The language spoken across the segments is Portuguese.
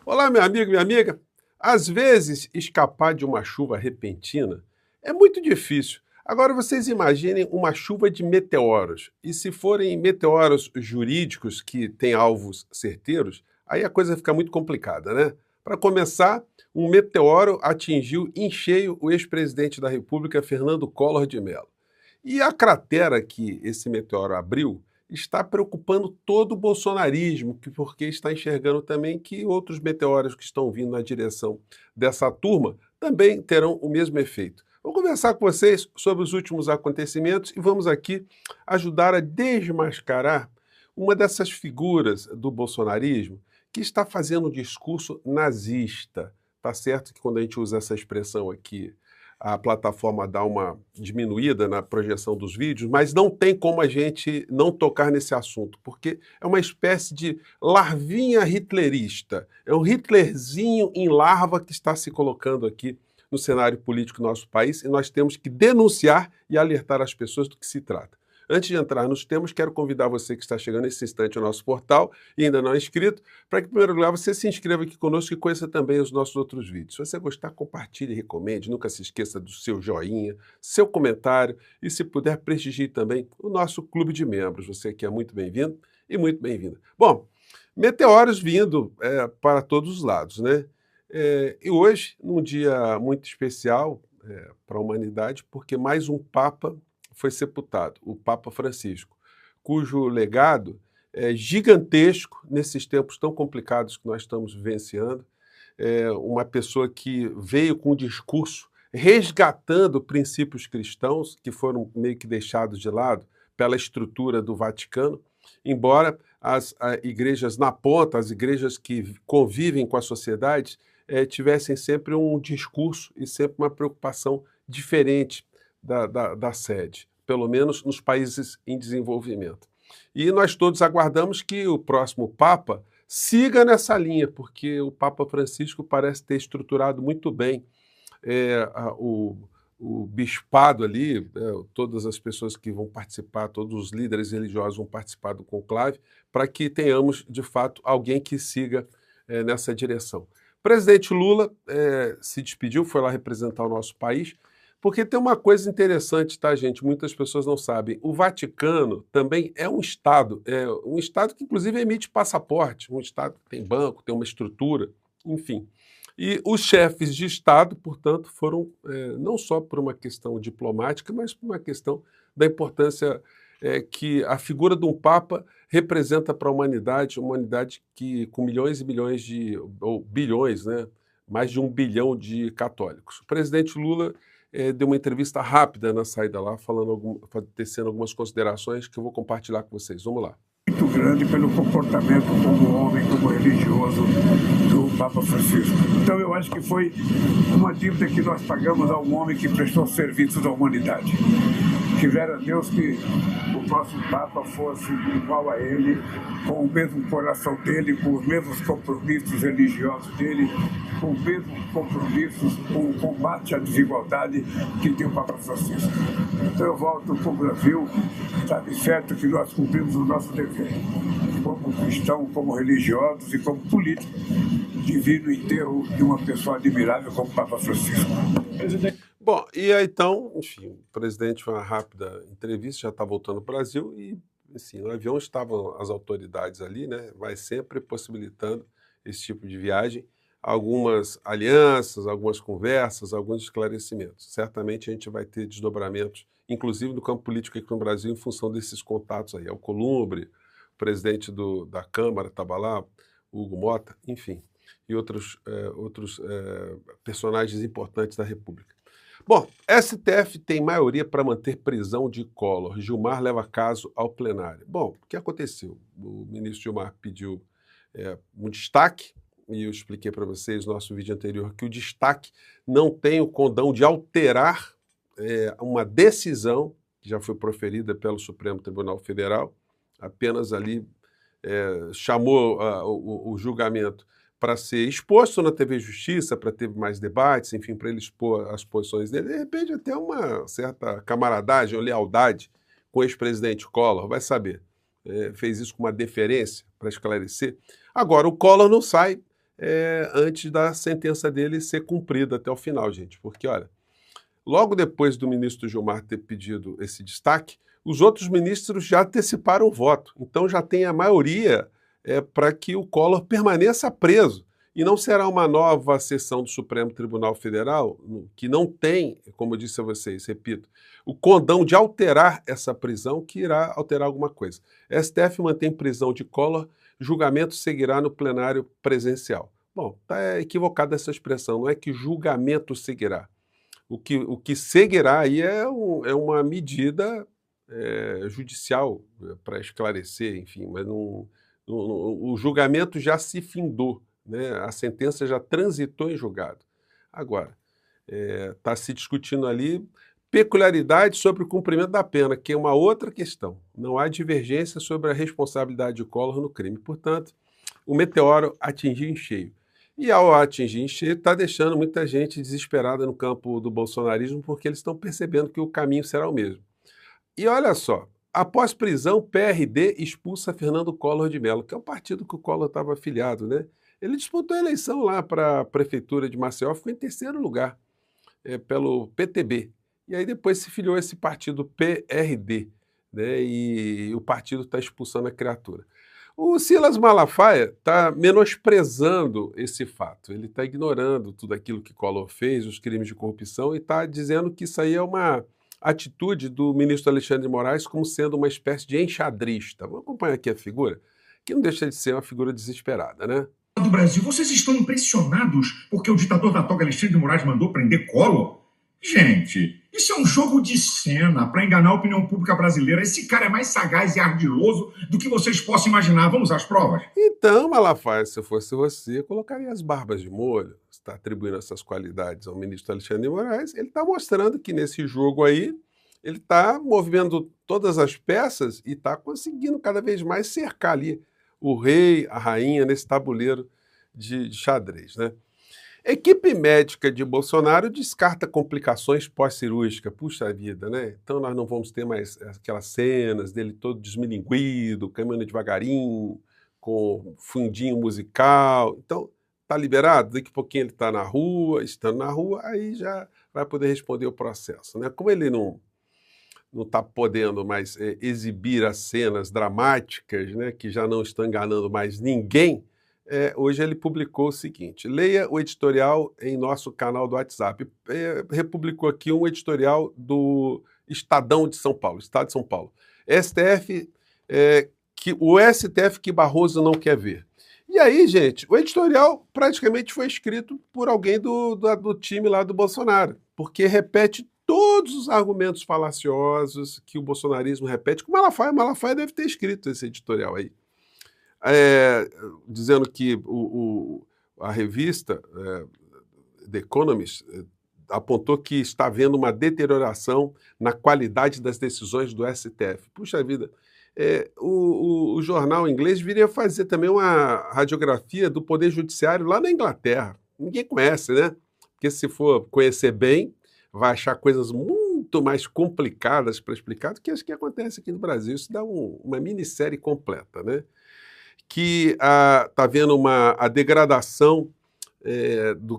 Olá, meu amigo, minha amiga. Às vezes, escapar de uma chuva repentina é muito difícil. Agora, vocês imaginem uma chuva de meteoros. E se forem meteoros jurídicos que têm alvos certeiros, aí a coisa fica muito complicada, né? Para começar, um meteoro atingiu em cheio o ex-presidente da República, Fernando Collor de Mello. E a cratera que esse meteoro abriu está preocupando todo o bolsonarismo, porque está enxergando também que outros meteoros que estão vindo na direção dessa turma também terão o mesmo efeito. Vou conversar com vocês sobre os últimos acontecimentos e vamos aqui ajudar a desmascarar uma dessas figuras do bolsonarismo que está fazendo um discurso nazista. Tá certo que quando a gente usa essa expressão aqui, a plataforma dá uma diminuída na projeção dos vídeos, mas não tem como a gente não tocar nesse assunto, porque é uma espécie de larvinha hitlerista. É um Hitlerzinho em larva que está se colocando aqui no cenário político do nosso país e nós temos que denunciar e alertar as pessoas do que se trata. Antes de entrar nos temas, quero convidar você que está chegando nesse instante ao nosso portal e ainda não é inscrito, para que, em primeiro lugar, você se inscreva aqui conosco e conheça também os nossos outros vídeos. Se você gostar, compartilhe e recomende. Nunca se esqueça do seu joinha, seu comentário e, se puder, prestigie também o nosso clube de membros. Você aqui é muito bem-vindo e muito bem-vinda. Bom, meteoros vindo para todos os lados, né? E hoje, num dia muito especial para a humanidade, porque mais um Papa foi sepultado, o Papa Francisco, cujo legado é gigantesco nesses tempos tão complicados que nós estamos vivenciando. É uma pessoa que veio com um discurso resgatando princípios cristãos que foram meio que deixados de lado pela estrutura do Vaticano, embora as igrejas na ponta, as igrejas que convivem com a sociedade, tivessem sempre um discurso e sempre uma preocupação diferente da sede, pelo menos nos países em desenvolvimento. E nós todos aguardamos que o próximo Papa siga nessa linha, porque o Papa Francisco parece ter estruturado muito bem o bispado ali, todas as pessoas que vão participar, todos os líderes religiosos vão participar do conclave, para que tenhamos, de fato, alguém que siga nessa direção. O presidente Lula se despediu, foi lá representar o nosso país, porque tem uma coisa interessante, tá, gente? Muitas pessoas não sabem. O Vaticano também é um Estado que, inclusive, emite passaporte, um Estado que tem banco, tem uma estrutura, enfim. E os chefes de Estado, portanto, foram não só por uma questão diplomática, mas por uma questão da importância que a figura de um Papa representa para a humanidade, uma humanidade que, com milhões e milhões ou bilhões, né, mais de 1 bilhão de católicos. O presidente Lula deu uma entrevista rápida na saída lá, tecendo algumas considerações que eu vou compartilhar com vocês. Vamos lá. Muito grande pelo comportamento como homem, como religioso do Papa Francisco. Então eu acho que foi uma dívida que nós pagamos a um homem que prestou serviços à humanidade. Quisera Deus que o próximo Papa fosse igual a ele, com o mesmo coração dele, com os mesmos compromissos religiosos dele, com os mesmos compromissos com o combate à desigualdade que tem o Papa Francisco. Então eu volto para o Brasil, sabe, certo que nós cumprimos o nosso dever, como cristãos, como religiosos e como políticos, de vir no enterro de uma pessoa admirável como o Papa Francisco. Bom, e aí então, enfim, o presidente foi uma rápida entrevista, já está voltando ao Brasil e, assim, no avião estavam as autoridades ali, né, vai sempre possibilitando esse tipo de viagem, algumas alianças, algumas conversas, alguns esclarecimentos. Certamente a gente vai ter desdobramentos, inclusive no campo político aqui no Brasil, em função desses contatos aí. Alcolumbre, o presidente da Câmara estava lá, Hugo Mota, enfim, e outros personagens importantes da República. Bom, STF tem maioria para manter prisão de Collor. Gilmar leva caso ao plenário. Bom, o que aconteceu? O ministro Gilmar pediu um destaque, e eu expliquei para vocês no nosso vídeo anterior que o destaque não tem o condão de alterar uma decisão que já foi proferida pelo Supremo Tribunal Federal, apenas ali chamou o julgamento para ser exposto na TV Justiça, para ter mais debates, enfim, para ele expor as posições dele. De repente, até uma certa camaradagem ou lealdade com o ex-presidente Collor, vai saber. Fez isso com uma deferência para esclarecer. Agora, o Collor não sai antes da sentença dele ser cumprida até o final, gente. Porque, olha, logo depois do ministro Gilmar ter pedido esse destaque, os outros ministros já anteciparam o voto. Então já tem a maioria para que o Collor permaneça preso. E não será uma nova sessão do Supremo Tribunal Federal, que não tem, como eu disse a vocês, repito, o condão de alterar essa prisão, que irá alterar alguma coisa. STF mantém prisão de Collor, julgamento seguirá no plenário presencial. Bom, está equivocada essa expressão, não é que julgamento seguirá. O que seguirá aí é uma medida judicial para esclarecer, enfim, mas o julgamento já se findou, né? A sentença já transitou em julgado. Agora, está se discutindo ali peculiaridades sobre o cumprimento da pena, que é uma outra questão. Não há divergência sobre a responsabilidade de Collor no crime. Portanto, o meteoro atingiu em cheio. E ao atingir em cheio, está deixando muita gente desesperada no campo do bolsonarismo, porque eles estão percebendo que o caminho será o mesmo. E olha só, após prisão, PRD expulsa Fernando Collor de Mello, que é o partido que o Collor estava afiliado, né? Ele disputou a eleição lá para a prefeitura de Maceió, ficou em terceiro lugar, pelo PTB. E aí depois se filiou esse partido PRD, né? E o partido está expulsando a criatura. O Silas Malafaia está menosprezando esse fato, ele está ignorando tudo aquilo que Collor fez, os crimes de corrupção, e está dizendo que isso aí é uma atitude do ministro Alexandre de Moraes como sendo uma espécie de enxadrista. Vamos acompanhar aqui a figura, que não deixa de ser uma figura desesperada, né? Do Brasil, vocês estão impressionados porque o ditador da toga Alexandre de Moraes mandou prender Collor? Gente, isso é um jogo de cena para enganar a opinião pública brasileira. Esse cara é mais sagaz e ardiloso do que vocês possam imaginar. Vamos às provas? Então, Malafaia, se eu fosse você, colocaria as barbas de molho. Você está atribuindo essas qualidades ao ministro Alexandre de Moraes. Ele está mostrando que nesse jogo aí, ele está movimentando todas as peças e está conseguindo cada vez mais cercar ali o rei, a rainha, nesse tabuleiro de xadrez, né? Equipe médica de Bolsonaro descarta complicações pós-cirúrgicas. Puxa vida, né? Então nós não vamos ter mais aquelas cenas dele todo desmilinguido, caminhando devagarinho, com fundinho musical. Então, tá liberado? Daqui a pouquinho ele está na rua, estando na rua, aí já vai poder responder o processo, né? Como ele não está podendo mais exibir as cenas dramáticas, né, que já não estão enganando mais ninguém, hoje ele publicou o seguinte: leia o editorial em nosso canal do WhatsApp. Republicou aqui um editorial do Estadão de São Paulo, Estado de São Paulo. O STF que Barroso não quer ver. E aí, gente, o editorial praticamente foi escrito por alguém do time lá do Bolsonaro, porque repete todos os argumentos falaciosos que o bolsonarismo repete, como Malafaia deve ter escrito esse editorial aí. Dizendo que a revista The Economist apontou que está havendo uma deterioração na qualidade das decisões do STF. Puxa vida, o jornal inglês viria fazer também uma radiografia do Poder Judiciário lá na Inglaterra. Ninguém conhece, né? Porque se for conhecer bem, vai achar coisas muito mais complicadas para explicar do que as que acontecem aqui no Brasil. Isso dá uma minissérie completa, né? Que está havendo a degradação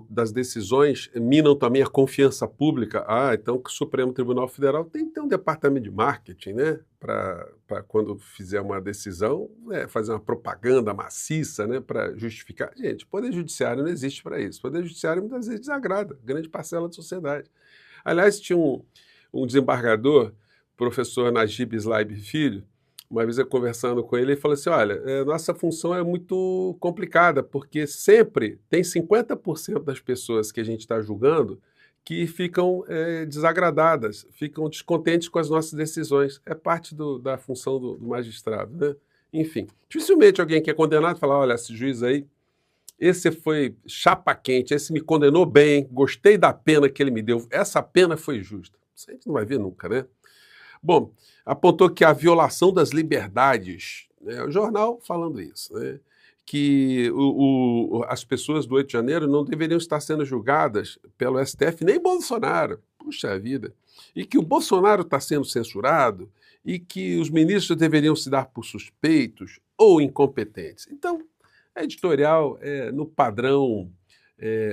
das decisões, minam também a confiança pública. Então o Supremo Tribunal Federal tem que ter um departamento de marketing, né? Para quando fizer uma decisão, fazer uma propaganda maciça, né? Para justificar. Gente, o Poder Judiciário não existe para isso. O Poder Judiciário muitas vezes desagrada grande parcela da sociedade. Aliás, tinha um desembargador, professor Najib Slaib Filho. Uma vez eu conversando com ele falou assim: olha, nossa função é muito complicada, porque sempre tem 50% das pessoas que a gente está julgando que ficam desagradadas, ficam descontentes com as nossas decisões. É parte da função do magistrado, né? Enfim, dificilmente alguém que é condenado fala: olha, esse juiz aí, esse foi chapa quente, esse me condenou bem, gostei da pena que ele me deu, essa pena foi justa. Isso a gente não vai ver nunca, né? Bom, apontou que a violação das liberdades, né, o jornal falando isso, né, que as pessoas do 8 de janeiro não deveriam estar sendo julgadas pelo STF, nem Bolsonaro, puxa vida, e que o Bolsonaro está sendo censurado e que os ministros deveriam se dar por suspeitos ou incompetentes. Então, É editorial no padrão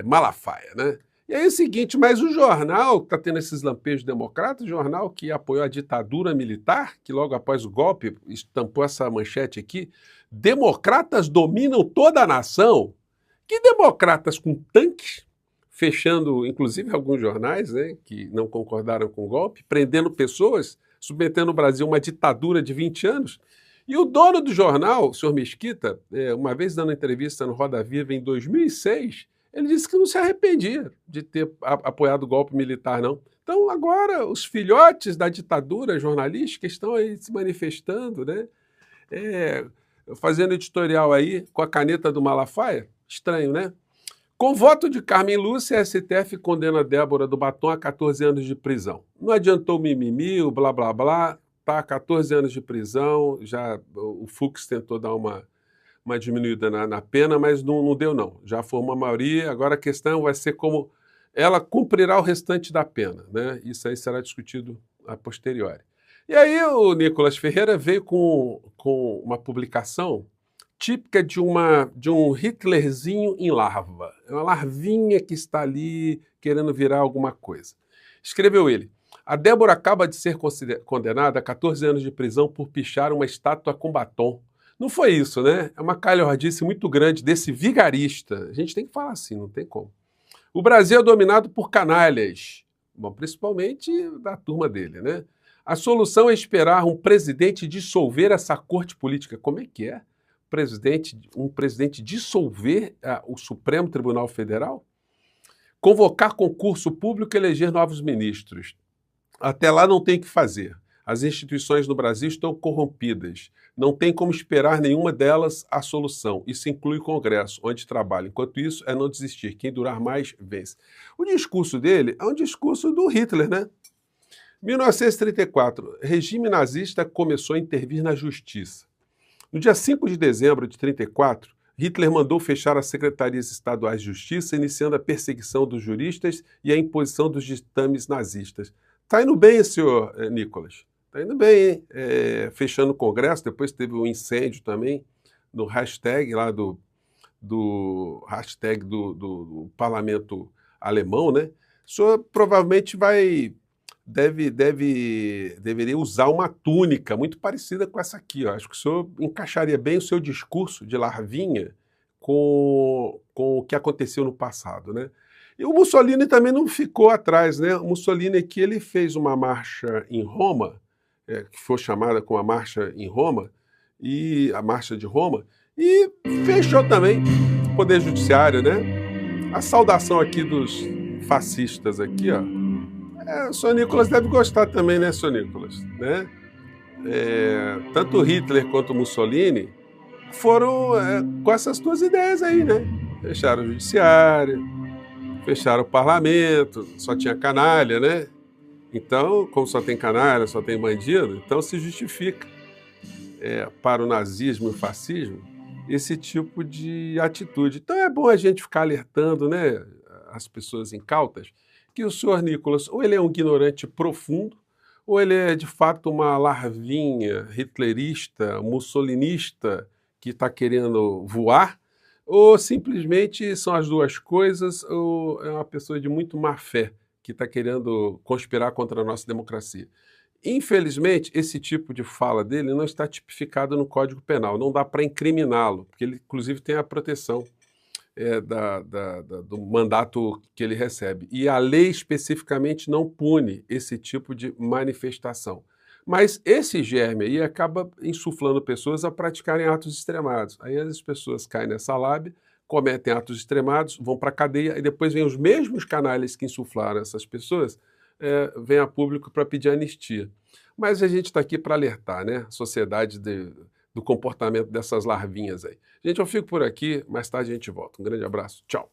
Malafaia, né? E aí é o seguinte, mas o jornal que está tendo esses lampejos democratas, o jornal que apoiou a ditadura militar, que logo após o golpe estampou essa manchete aqui, democratas dominam toda a nação. Que democratas com tanques, fechando inclusive alguns jornais, né, que não concordaram com o golpe, prendendo pessoas, submetendo o Brasil a uma ditadura de 20 anos. E o dono do jornal, o senhor Mesquita, uma vez dando entrevista no Roda Viva em 2006, ele disse que não se arrependia de ter apoiado o golpe militar, não. Então, agora, os filhotes da ditadura jornalística estão aí se manifestando, né? Fazendo editorial aí com a caneta do Malafaia. Estranho, né? Com voto de Carmen Lúcia, a STF condena Débora do Batom a 14 anos de prisão. Não adiantou o mimimi, o blá, blá, blá. Tá, 14 anos de prisão, já o Fux tentou dar uma diminuída na pena, mas não deu não. Já formou a maioria, agora a questão vai ser como ela cumprirá o restante da pena, né? Isso aí será discutido a posteriori. E aí o Nicolas Ferreira veio com uma publicação típica de um Hitlerzinho em larva. É uma larvinha que está ali querendo virar alguma coisa. Escreveu ele: a Débora acaba de ser condenada a 14 anos de prisão por pichar uma estátua com batom. Não foi isso, né? É uma calhordice muito grande desse vigarista. A gente tem que falar assim, não tem como. O Brasil é dominado por canalhas. Bom, principalmente da turma dele, né? A solução é esperar um presidente dissolver essa corte política. Como é que é? Um presidente dissolver o Supremo Tribunal Federal? Convocar concurso público e eleger novos ministros. Até lá não tem o que fazer. As instituições no Brasil estão corrompidas. Não tem como esperar nenhuma delas a solução. Isso inclui o Congresso, onde trabalha. Enquanto isso, é não desistir. Quem durar mais, vence. O discurso dele é um discurso do Hitler, né? 1934, regime nazista começou a intervir na justiça. No dia 5 de dezembro de 1934, Hitler mandou fechar as secretarias estaduais de justiça, iniciando a perseguição dos juristas e a imposição dos ditames nazistas. Está indo bem, senhor Nicolas? Está indo bem, hein? Fechando o Congresso, depois teve um incêndio também no hashtag lá do parlamento alemão, né? O senhor provavelmente deveria usar uma túnica muito parecida com essa aqui, ó. Acho que o senhor encaixaria bem o seu discurso de larvinha com o que aconteceu no passado, né? E o Mussolini também não ficou atrás, né? O Mussolini aqui, ele fez uma marcha em Roma, que foi chamada como a Marcha em Roma, e a Marcha de Roma, e fechou também o Poder Judiciário, né? A saudação aqui dos fascistas aqui, ó. O senhor Nicolas deve gostar também, né, senhor Nicolas? Né? Tanto Hitler quanto Mussolini foram com essas duas ideias aí, né? Fecharam o judiciário, fecharam o parlamento, só tinha canalha, né? Então, como só tem canalha, só tem bandido, então se justifica para o nazismo e o fascismo esse tipo de atitude. Então é bom a gente ficar alertando, né, as pessoas incautas, que o senhor Nicolas, ou ele é um ignorante profundo, ou ele é de fato uma larvinha hitlerista, mussolinista, que está querendo voar, ou simplesmente são as duas coisas, ou é uma pessoa de muito má fé, que está querendo conspirar contra a nossa democracia. Infelizmente, esse tipo de fala dele não está tipificado no Código Penal, não dá para incriminá-lo, porque ele, inclusive, tem a proteção do mandato que ele recebe. E a lei especificamente não pune esse tipo de manifestação. Mas esse germe aí acaba insuflando pessoas a praticarem atos extremados. Aí as pessoas caem nessa lábia, cometem atos extremados, vão para a cadeia, e depois vêm os mesmos canais que insuflaram essas pessoas, vêm a público para pedir anistia. Mas a gente está aqui para alertar, né, a sociedade do comportamento dessas larvinhas aí. Gente, eu fico por aqui, mais tarde a gente volta. Um grande abraço, tchau!